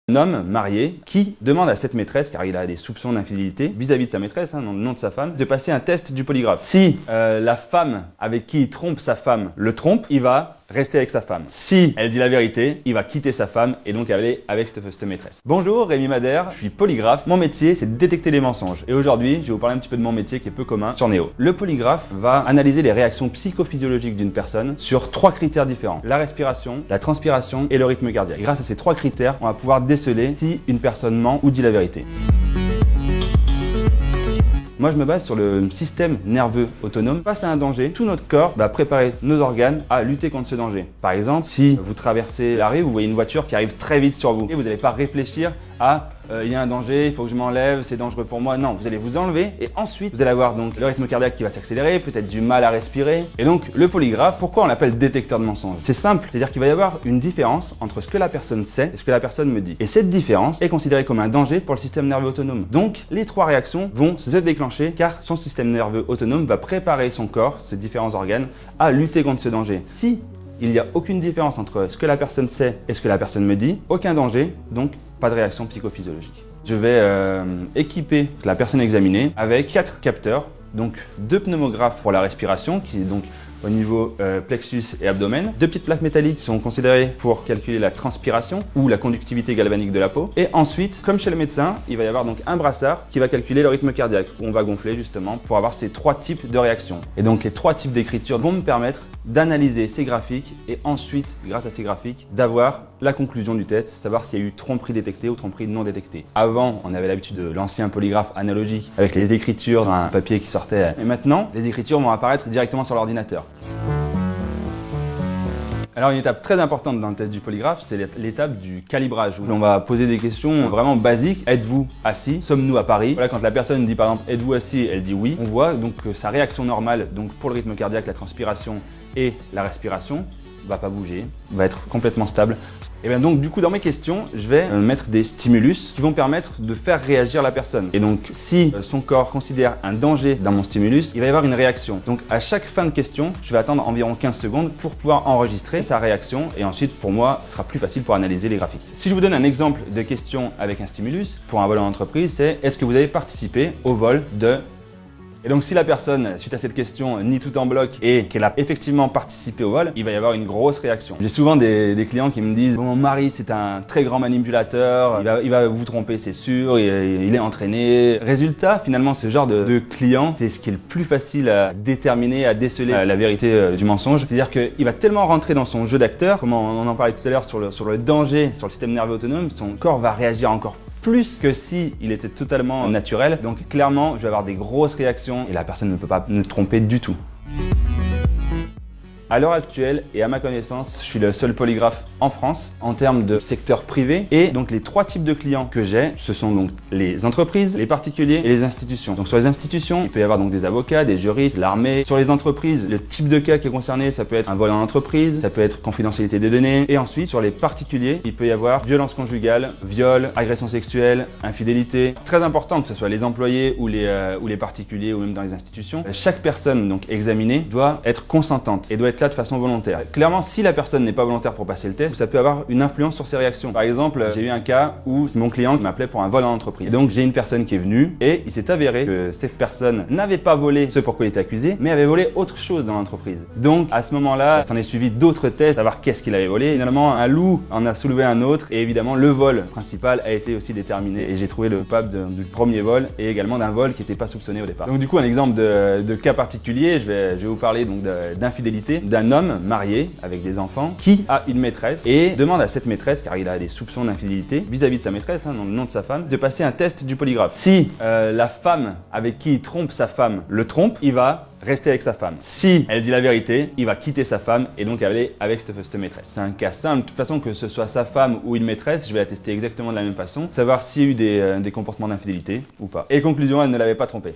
Un homme marié qui demande à cette maîtresse, car il a des soupçons d'infidélité vis-à-vis de sa maîtresse, dans le nom de sa femme, de passer un test du polygraphe. Si la femme avec qui il trompe sa femme le trompe, il va rester avec sa femme. Si elle dit la vérité, il va quitter sa femme et donc aller avec cette maîtresse. Bonjour, Rémi Madère, je suis polygraphe. Mon métier, c'est de détecter les mensonges. Et aujourd'hui, je vais vous parler un petit peu de mon métier qui est peu commun sur Néo. Le polygraphe va analyser les réactions psychophysiologiques d'une personne sur 3 critères différents. La respiration, la transpiration et le rythme cardiaque. Grâce à ces 3 critères, on va pouvoir déceler si une personne ment ou dit la vérité. Moi, je me base sur le système nerveux autonome. Face à un danger, tout notre corps va préparer nos organes à lutter contre ce danger. Par exemple, si vous traversez la rue, vous voyez une voiture qui arrive très vite sur vous et vous n'allez pas réfléchir à il y a un danger, il faut que je m'enlève, c'est dangereux pour moi. Non, vous allez vous enlever et ensuite vous allez avoir donc le rythme cardiaque qui va s'accélérer, peut-être du mal à respirer. Et donc le polygraphe, pourquoi on l'appelle détecteur de mensonges? C'est simple, c'est-à-dire qu'il va y avoir une différence entre ce que la personne sait et ce que la personne me dit. Et cette différence est considérée comme un danger pour le système nerveux autonome. Donc les 3 réactions vont se déclencher car son système nerveux autonome va préparer son corps, ses différents organes, à lutter contre ce danger. Si il n'y a aucune différence entre ce que la personne sait et ce que la personne me dit, aucun danger, donc pas de réaction psychophysiologique. Je vais équiper la personne examinée avec 4 capteurs, donc 2 pneumographes pour la respiration, qui est donc au niveau plexus et abdomen, 2 petites plaques métalliques qui sont considérées pour calculer la transpiration ou la conductivité galvanique de la peau. Et ensuite, comme chez le médecin, il va y avoir donc un brassard qui va calculer le rythme cardiaque, où on va gonfler justement pour avoir ces 3 types de réactions. Et donc les 3 types d'écriture vont me permettre d'analyser ces graphiques et ensuite, grâce à ces graphiques, d'avoir la conclusion du test, savoir s'il y a eu tromperie détectée ou tromperie non détectée. Avant, on avait l'habitude de l'ancien polygraphe analogique avec les écritures d'un papier qui sortait. Et maintenant, les écritures vont apparaître directement sur l'ordinateur. Alors une étape très importante dans le test du polygraphe, c'est l'étape du calibrage, où on va poser des questions vraiment basiques. Êtes-vous assis? Sommes-nous à Paris? Voilà, quand la personne dit par exemple êtes-vous assis, elle dit oui. On voit donc que sa réaction normale, donc pour le rythme cardiaque, la transpiration et la respiration, va pas bouger, va être complètement stable. Et bien donc du coup dans mes questions, je vais mettre des stimulus qui vont permettre de faire réagir la personne. Et donc si son corps considère un danger dans mon stimulus, il va y avoir une réaction. Donc à chaque fin de question, je vais attendre environ 15 secondes pour pouvoir enregistrer sa réaction et ensuite pour moi, ce sera plus facile pour analyser les graphiques. Si je vous donne un exemple de question avec un stimulus pour un vol en entreprise, c'est est-ce que vous avez participé au vol de... Et donc si la personne, suite à cette question, nie tout en bloc et qu'elle a effectivement participé au vol, il va y avoir une grosse réaction. J'ai souvent des clients qui me disent « Mon mari, c'est un très grand manipulateur, il va vous tromper, c'est sûr, il est entraîné. » Résultat, finalement, ce genre de client, c'est ce qui est le plus facile à déterminer, à déceler la vérité du mensonge. C'est-à-dire qu'il va tellement rentrer dans son jeu d'acteur, comme on en parlait tout à l'heure sur le danger, sur le système nerveux autonome, son corps va réagir encore plus que si il était totalement naturel. Donc clairement, je vais avoir des grosses réactions et la personne ne peut pas me tromper du tout. À l'heure actuelle et à ma connaissance, je suis le seul polygraphe en France en termes de secteur privé. Et donc les 3 types de clients que j'ai, ce sont donc les entreprises, les particuliers et les institutions. Donc sur les institutions, il peut y avoir donc des avocats, des juristes, l'armée. Sur les entreprises, le type de cas qui est concerné, ça peut être un vol en entreprise, ça peut être confidentialité des données. Et ensuite, sur les particuliers, il peut y avoir violence conjugale, viol, agression sexuelle, infidélité. Très important que ce soit les employés ou les particuliers ou même dans les institutions. Chaque personne donc examinée doit être consentante et doit être là de façon volontaire. Clairement, si la personne n'est pas volontaire pour passer le test, ça peut avoir une influence sur ses réactions. Par exemple, j'ai eu un cas où mon client m'appelait pour un vol en entreprise. Et donc, j'ai une personne qui est venue et il s'est avéré que cette personne n'avait pas volé ce pour quoi il était accusé, mais avait volé autre chose dans l'entreprise. Donc, à ce moment-là, s'en est suivi d'autres tests, savoir qu'est-ce qu'il avait volé. Finalement, un loup en a soulevé un autre et évidemment, le vol principal a été aussi déterminé. Et j'ai trouvé le coupable du premier vol et également d'un vol qui n'était pas soupçonné au départ. Donc, du coup, un exemple de cas particulier, je vais vous parler donc d'infidélité d'un homme marié avec des enfants qui a une maîtresse et demande à cette maîtresse, car il a des soupçons d'infidélité vis-à-vis de sa maîtresse, dans le nom de sa femme, de passer un test du polygraphe. Si la femme avec qui il trompe sa femme le trompe, il va rester avec sa femme. Si elle dit la vérité, il va quitter sa femme et donc aller avec cette maîtresse. C'est un cas simple. De toute façon, que ce soit sa femme ou une maîtresse, je vais la tester exactement de la même façon, savoir s'il y a eu des comportements d'infidélité ou pas. Et conclusion, elle ne l'avait pas trompé.